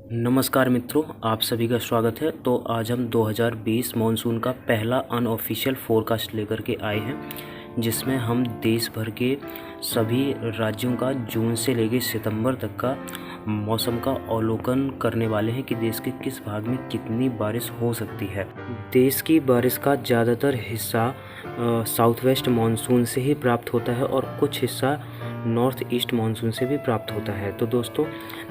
नमस्कार मित्रों, आप सभी का स्वागत है। तो आज हम 2020 मॉनसून का पहला अनऑफिशियल फोरकास्ट लेकर के आए हैं, जिसमें हम देश भर के सभी राज्यों का जून से लेकर सितंबर तक का मौसम का अवलोकन करने वाले हैं कि देश के किस भाग में कितनी बारिश हो सकती है। देश की बारिश का ज़्यादातर हिस्सा साउथ वेस्ट मानसून से ही प्राप्त होता है और कुछ हिस्सा नॉर्थ ईस्ट मानसून से भी प्राप्त होता है। तो दोस्तों,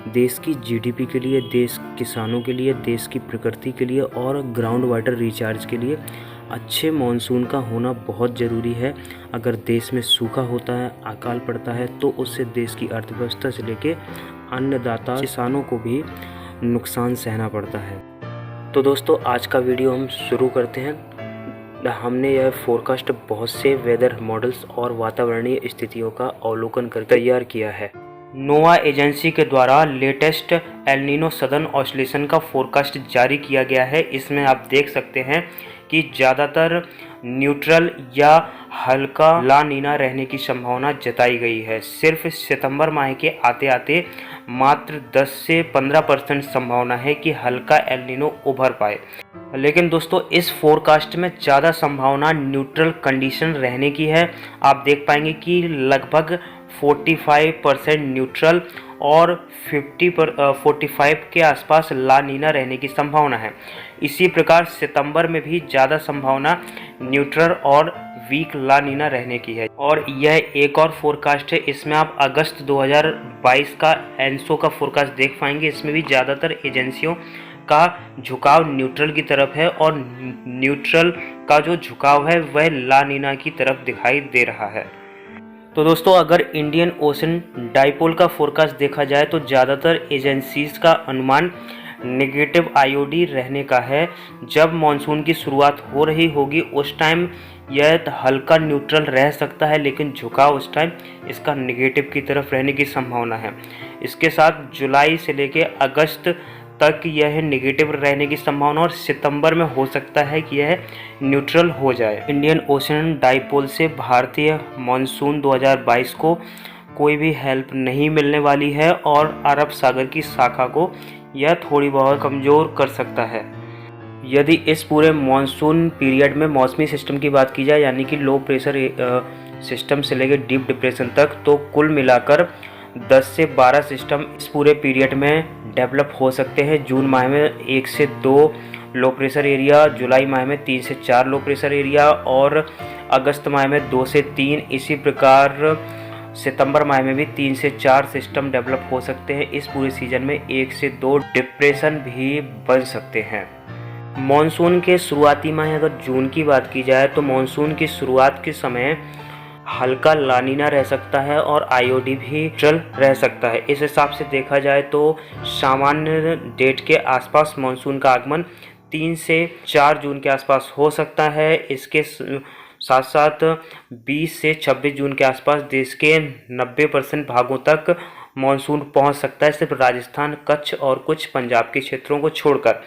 देश की जीडीपी के लिए, देश किसानों के लिए, देश की प्रकृति के लिए और ग्राउंड वाटर रिचार्ज के लिए अच्छे मानसून का होना बहुत ज़रूरी है। अगर देश में सूखा होता है, अकाल पड़ता है, तो उससे देश की अर्थव्यवस्था से लेके अन्नदाता किसानों को भी नुकसान सहना पड़ता है। तो दोस्तों, आज का वीडियो हम शुरू करते हैं। हमने यह फोरकास्ट बहुत से वेदर मॉडल्स और वातावरणीय स्थितियों का अवलोकन कर तैयार किया है। नोवा एजेंसी के द्वारा latest El Nino southern oscillation का फोरकास्ट जारी किया गया है। इसमें आप देख सकते हैं कि ज़्यादातर न्यूट्रल या हल्का ला नीना रहने की संभावना जताई गई है। सिर्फ सितंबर माह के आते आते मात्र 10 से 15% संभावना है कि हल्का एल नीनो उभर पाए। लेकिन दोस्तों, इस फोरकास्ट में ज़्यादा संभावना न्यूट्रल कंडीशन रहने की है। आप देख पाएंगे कि लगभग 45% न्यूट्रल और 45 के आसपास ला नीना रहने की संभावना है। इसी प्रकार सितंबर में भी ज़्यादा संभावना न्यूट्रल और वीक ला नीना रहने की है। और यह एक और फोरकास्ट है, इसमें आप अगस्त 2022 का एनसो का फोरकास्ट देख पाएंगे। इसमें भी ज़्यादातर एजेंसियों का झुकाव न्यूट्रल की तरफ है और न्यूट्रल का जो झुकाव है वह ला नीना की तरफ दिखाई दे रहा है। तो दोस्तों, अगर इंडियन ओशन डाइपोल का फोरकास्ट देखा जाए तो ज़्यादातर एजेंसीज का अनुमान नेगेटिव आईओडी रहने का है। जब मानसून की शुरुआत हो रही होगी उस टाइम यह हल्का न्यूट्रल रह सकता है, लेकिन झुकाव उस टाइम इसका नेगेटिव की तरफ रहने की संभावना है। इसके साथ जुलाई से लेकर अगस्त तक यह नेगेटिव रहने की संभावना और सितंबर में हो सकता है कि यह न्यूट्रल हो जाए। इंडियन ओशन डाइपोल से भारतीय मानसून 2022 को कोई भी हेल्प नहीं मिलने वाली है और अरब सागर की शाखा को यह थोड़ी बहुत कमज़ोर कर सकता है। यदि इस पूरे मानसून पीरियड में मौसमी सिस्टम की बात की जाए, यानी कि लो प्रेशर सिस्टम से लेकर डीप डिप्रेशन तक, तो कुल मिलाकर 10 से 12 सिस्टम इस पूरे पीरियड में डेवलप हो सकते हैं। जून माह में 1 से 2 लो प्रेशर एरिया, जुलाई माह में 3 से 4 लो प्रेशर एरिया और अगस्त माह में 2 से 3। इसी प्रकार सितंबर माह में भी 3 से 4 सिस्टम डेवलप हो सकते हैं। इस पूरे सीजन में 1 से 2 डिप्रेशन भी बन सकते हैं। मॉनसून के शुरुआती माह अगर जून की बात की जाए तो मॉनसून की शुरुआत के समय हल्का लानीना रह सकता है और आईओडी भी चल रह सकता है। इस हिसाब से देखा जाए तो सामान्य डेट के आसपास मानसून का आगमन 3 से 4 जून के आसपास हो सकता है। इसके साथ साथ 20 से 26 जून के आसपास देश के 90% भागों तक मानसून पहुंच सकता है, सिर्फ राजस्थान, कच्छ और कुछ पंजाब के क्षेत्रों को छोड़कर।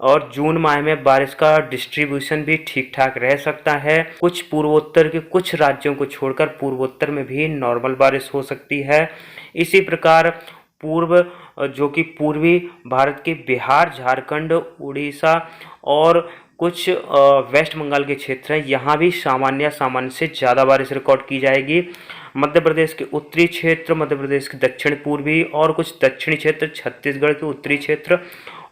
और जून माह में बारिश का डिस्ट्रीब्यूशन भी ठीक ठाक रह सकता है। कुछ पूर्वोत्तर के कुछ राज्यों को छोड़कर पूर्वोत्तर में भी नॉर्मल बारिश हो सकती है। इसी प्रकार जो कि पूर्वी भारत के बिहार, झारखंड, उड़ीसा और कुछ वेस्ट बंगाल के क्षेत्र हैं, यहाँ भी सामान्य से ज़्यादा बारिश रिकॉर्ड की जाएगी। मध्य प्रदेश के उत्तरी क्षेत्र, मध्य प्रदेश के दक्षिण पूर्वी और कुछ दक्षिणी क्षेत्र, छत्तीसगढ़ के उत्तरी क्षेत्र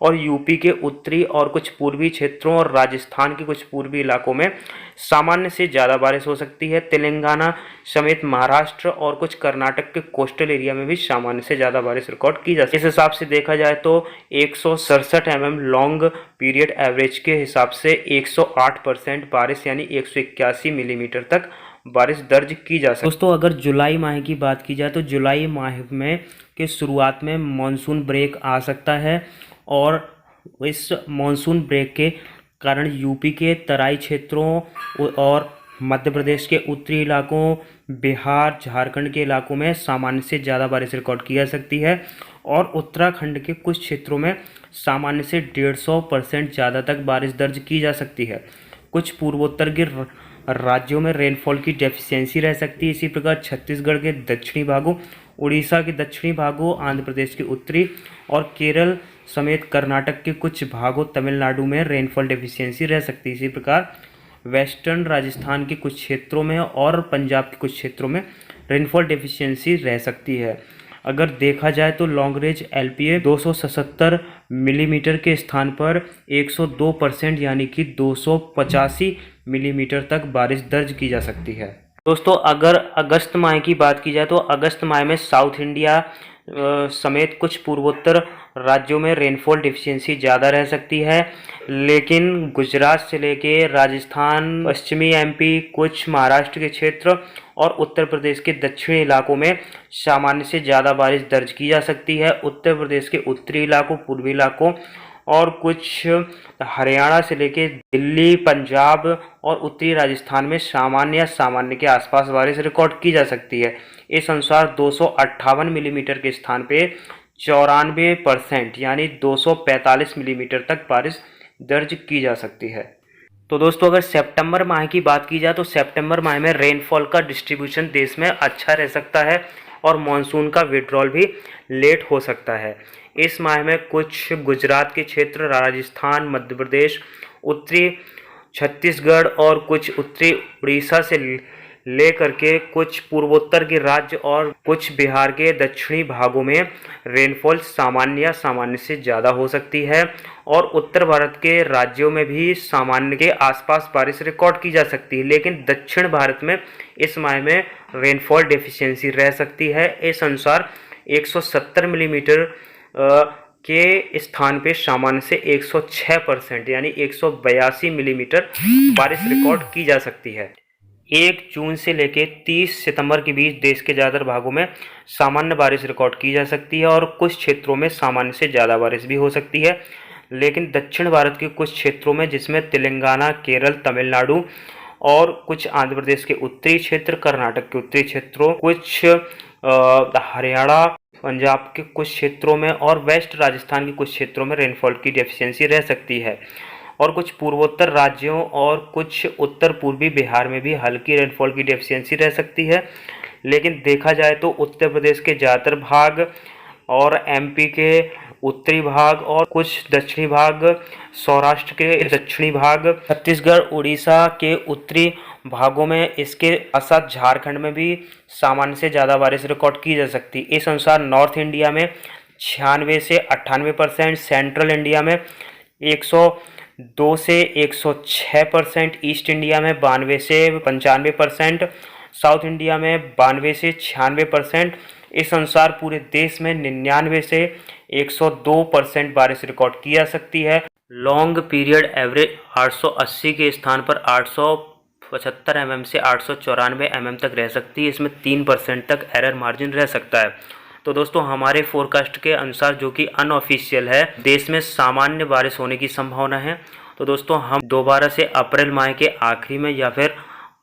और यूपी के उत्तरी और कुछ पूर्वी क्षेत्रों और राजस्थान के कुछ पूर्वी इलाकों में सामान्य से ज़्यादा बारिश हो सकती है। तेलंगाना समेत महाराष्ट्र और कुछ कर्नाटक के कोस्टल एरिया में भी सामान्य से ज़्यादा बारिश रिकॉर्ड की जा सकती है। इस हिसाब से देखा जाए तो 167 mm लॉन्ग पीरियड एवरेज के हिसाब से 108% बारिश यानी 181 मिलीमीटर तक बारिश दर्ज की जा सकती है। दोस्तों, अगर जुलाई माह की बात की जाए तो जुलाई माह में के शुरुआत में मानसून ब्रेक आ सकता है और इस मानसून ब्रेक के कारण यूपी के तराई क्षेत्रों और मध्य प्रदेश के उत्तरी इलाकों, बिहार, झारखंड के इलाकों में सामान्य से ज़्यादा बारिश रिकॉर्ड की जा सकती है और उत्तराखंड के कुछ क्षेत्रों में सामान्य से 150% ज़्यादा तक बारिश दर्ज की जा सकती है। कुछ पूर्वोत्तर के राज्यों में रेनफॉल की डेफिशिएंसी रह सकती है। इसी प्रकार छत्तीसगढ़ के दक्षिणी भागों, उड़ीसा के दक्षिणी भागों, आंध्र प्रदेश के उत्तरी और केरल समेत कर्नाटक के कुछ भागों, तमिलनाडु में रेनफॉल डेफिशिएंसी रह सकती है। इसी प्रकार वेस्टर्न राजस्थान के कुछ क्षेत्रों में और पंजाब के कुछ क्षेत्रों में रेनफॉल डेफिशिएंसी रह सकती है। अगर देखा जाए तो लॉन्ग रेंज एलपीए 277 मिलीमीटर के स्थान पर 102% यानी कि 285 मिलीमीटर तक बारिश दर्ज की जा सकती है। दोस्तों, अगर अगस्त माह की बात की जाए तो अगस्त माह में साउथ इंडिया समेत कुछ पूर्वोत्तर राज्यों में रेनफॉल डिफिशियंसी ज़्यादा रह सकती है, लेकिन गुजरात से लेके राजस्थान, पश्चिमी एमपी, कुछ महाराष्ट्र के क्षेत्र और उत्तर प्रदेश के दक्षिणी इलाकों में सामान्य से ज़्यादा बारिश दर्ज की जा सकती है। उत्तर प्रदेश के उत्तरी इलाकों, पूर्वी इलाकों और कुछ हरियाणा से लेके दिल्ली, पंजाब और उत्तरी राजस्थान में सामान्य या सामान्य के आसपास बारिश रिकॉर्ड की जा सकती है। इस अनुसार 258 मिलीमीटर के स्थान पे 94% यानी 245 मिलीमीटर तक बारिश दर्ज की जा सकती है। तो दोस्तों, अगर सितंबर माह की बात की जाए तो सितंबर माह में रेनफॉल का डिस्ट्रीब्यूशन देश में अच्छा रह सकता है और मॉनसून का विड्रॉल भी लेट हो सकता है। इस माह में कुछ गुजरात के क्षेत्र, राजस्थान, मध्य प्रदेश, उत्तरी छत्तीसगढ़ और कुछ उत्तरी उड़ीसा से लेकर के कुछ पूर्वोत्तर के राज्य और कुछ बिहार के दक्षिणी भागों में रेनफॉल सामान्य या सामान्य से ज़्यादा हो सकती है और उत्तर भारत के राज्यों में भी सामान्य के आसपास बारिश रिकॉर्ड की जा सकती है। लेकिन दक्षिण भारत में इस माह में रेनफॉल डेफिशिएंसी रह सकती है। इस अनुसार 170 मिलीमीटर के स्थान पे सामान्य से 106% यानी 182 मिलीमीटर बारिश रिकॉर्ड की जा सकती है। 1 जून से लेकर 30 सितंबर के बीच देश के ज़्यादातर भागों में सामान्य बारिश रिकॉर्ड की जा सकती है और कुछ क्षेत्रों में सामान्य से ज़्यादा बारिश भी हो सकती है। लेकिन दक्षिण भारत के कुछ क्षेत्रों में, जिसमें तेलंगाना, केरल, तमिलनाडु और कुछ आंध्र प्रदेश के उत्तरी क्षेत्र, कर्नाटक के उत्तरी क्षेत्रों, कुछ हरियाणा, पंजाब के कुछ क्षेत्रों में और वेस्ट राजस्थान के कुछ क्षेत्रों में रेनफॉल की डेफिशिएंसी रह सकती है और कुछ पूर्वोत्तर राज्यों और कुछ उत्तर पूर्वी बिहार में भी हल्की रेनफॉल की डेफिशिएंसी रह सकती है। लेकिन देखा जाए तो उत्तर प्रदेश के ज़्यादातर भाग और एमपी के उत्तरी भाग और कुछ दक्षिणी भाग, सौराष्ट्र के दक्षिणी भाग, छत्तीसगढ़, उड़ीसा के उत्तरी भागों में, इसके साथ झारखंड में भी सामान्य से ज़्यादा बारिश रिकॉर्ड की जा सकती है। इस अनुसार नॉर्थ इंडिया में 96 से 98%, सेंट्रल इंडिया में 102 से 106%, ईस्ट इंडिया में 92 से 95%, साउथ इंडिया में 92 से 96%। इस अनुसार पूरे देश में 99 से 102% बारिश रिकॉर्ड की जा सकती है। लॉन्ग पीरियड एवरेज 880 के स्थान पर 875 mm से 894 mm तक रह सकती है। इसमें 3% तक एरर मार्जिन रह सकता है। तो दोस्तों, हमारे फोरकास्ट के अनुसार, जो कि अनऑफिशियल है, देश में सामान्य बारिश होने की संभावना है। तो दोस्तों, हम दोबारा से अप्रैल माह के आखिरी में या फिर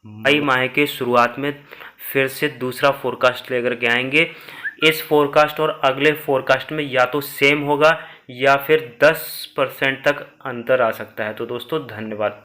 मई माह के शुरुआत में फिर से दूसरा फोरकास्ट लेकर के आएंगे। इस फोरकास्ट और अगले फोरकास्ट में या तो सेम होगा या फिर 10% तक अंतर आ सकता है। तो दोस्तों, धन्यवाद।